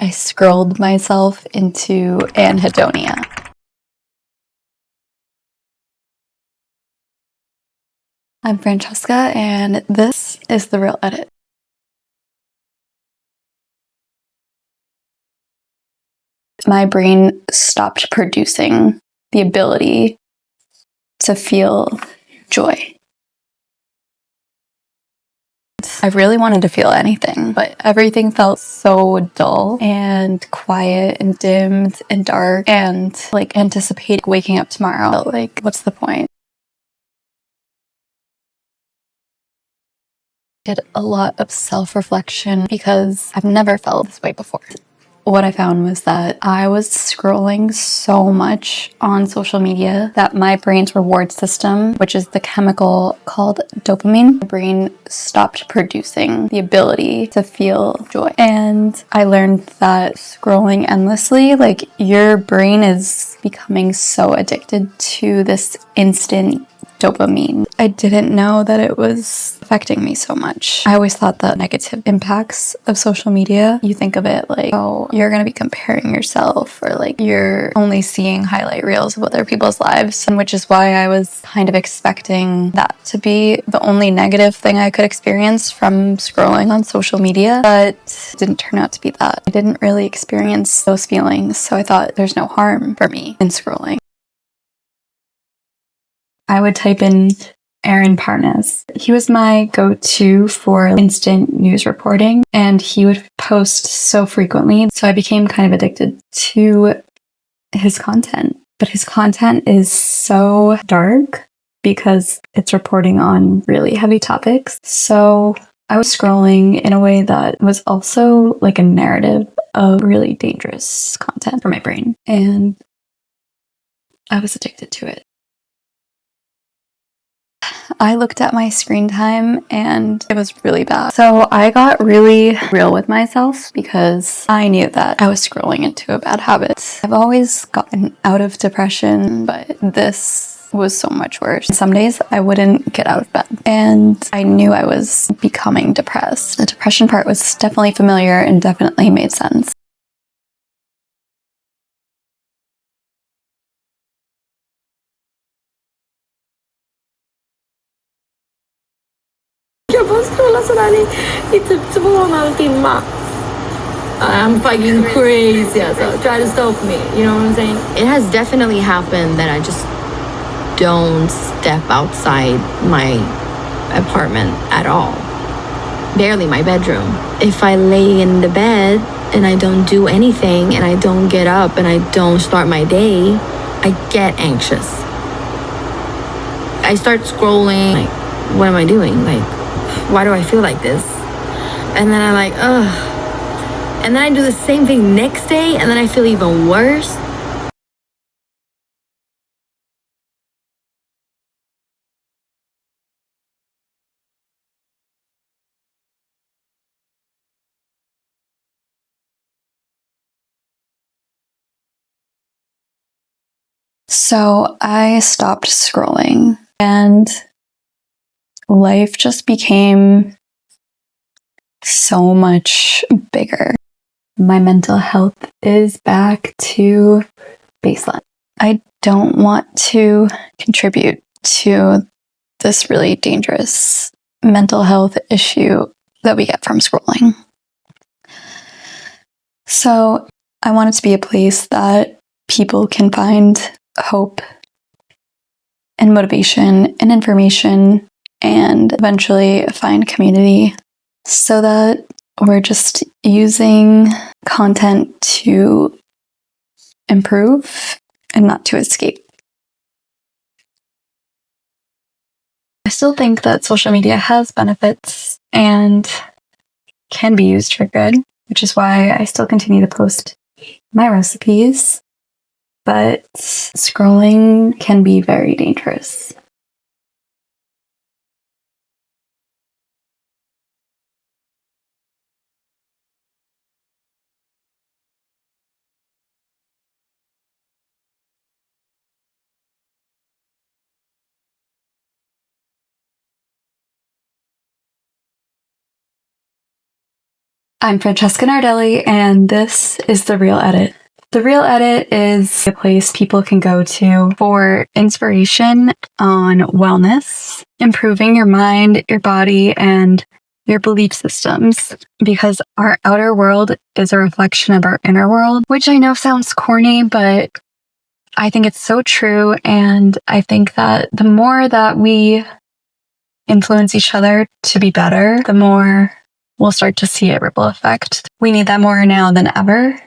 I scrolled myself into Anhedonia. I'm Francesca, and this is The Real Edit. My brain stopped producing the ability to feel joy. I really wanted to feel anything, but everything felt so dull and quiet and dimmed and dark, and like anticipating waking up tomorrow. I felt like, what's the point? I did a lot of self-reflection because I've never felt this way before. What I found was that I was scrolling so much on social media that my brain's reward system, which is the chemical called dopamine, my brain stopped producing the ability to feel joy. And I learned that scrolling endlessly, like your brain is becoming so addicted to this instant dopamine. I didn't know that it was affecting me so much. I always thought the negative impacts of social media, you think of it like, oh, you're gonna be comparing yourself, or like you're only seeing highlight reels of other people's lives, and which is why I was kind of expecting that to be the only negative thing I could experience from scrolling on social media, but it didn't turn out to be that. I didn't really experience those feelings, so I thought there's no harm for me in scrolling. I would type in Aaron Parnas. He was my go-to for instant news reporting, and he would post so frequently, so I became kind of addicted to his content. But his content is so dark because it's reporting on really heavy topics. So I was scrolling in a way that was also like a narrative of really dangerous content for my brain, and I was addicted to it. I looked at my screen time and it was really bad. So I got really real with myself because I knew that I was scrolling into a bad habit. I've always gotten out of depression, but this was so much worse. Some days I wouldn't get out of bed, and I knew I was becoming depressed. The depression part was definitely familiar and definitely made sense. Jag bara scrollar sådär i typ 2,5 timmar. I'm fucking crazy, alltså. Try to stop me, you know what I'm saying? It has definitely happened that I just don't step outside my apartment at all. Barely my bedroom. If I lay in the bed and I don't do anything and I don't get up and I don't start my day, I get anxious. I start scrolling, like, what am I doing? Like, why do I feel like this? And then I'm like, ugh. And then I do the same thing next day, and then I feel even worse. So I stopped scrolling, and life just became so much bigger. My mental health is back to baseline. I don't want to contribute to this really dangerous mental health issue that we get from scrolling. So I want it to be a place that people can find hope and motivation and information, and eventually find community, so that we're just using content to improve and not to escape. I still think that social media has benefits and can be used for good, which is why I still continue to post my recipes. But scrolling can be very dangerous. I'm Francesca Nardelli, and this is The Real Edit. The Real Edit is a place people can go to for inspiration on wellness, improving your mind, your body, and your belief systems, because our outer world is a reflection of our inner world, which I know sounds corny, but I think it's so true. And I think that the more that we influence each other to be better, the more we'll start to see a ripple effect. We need that more now than ever.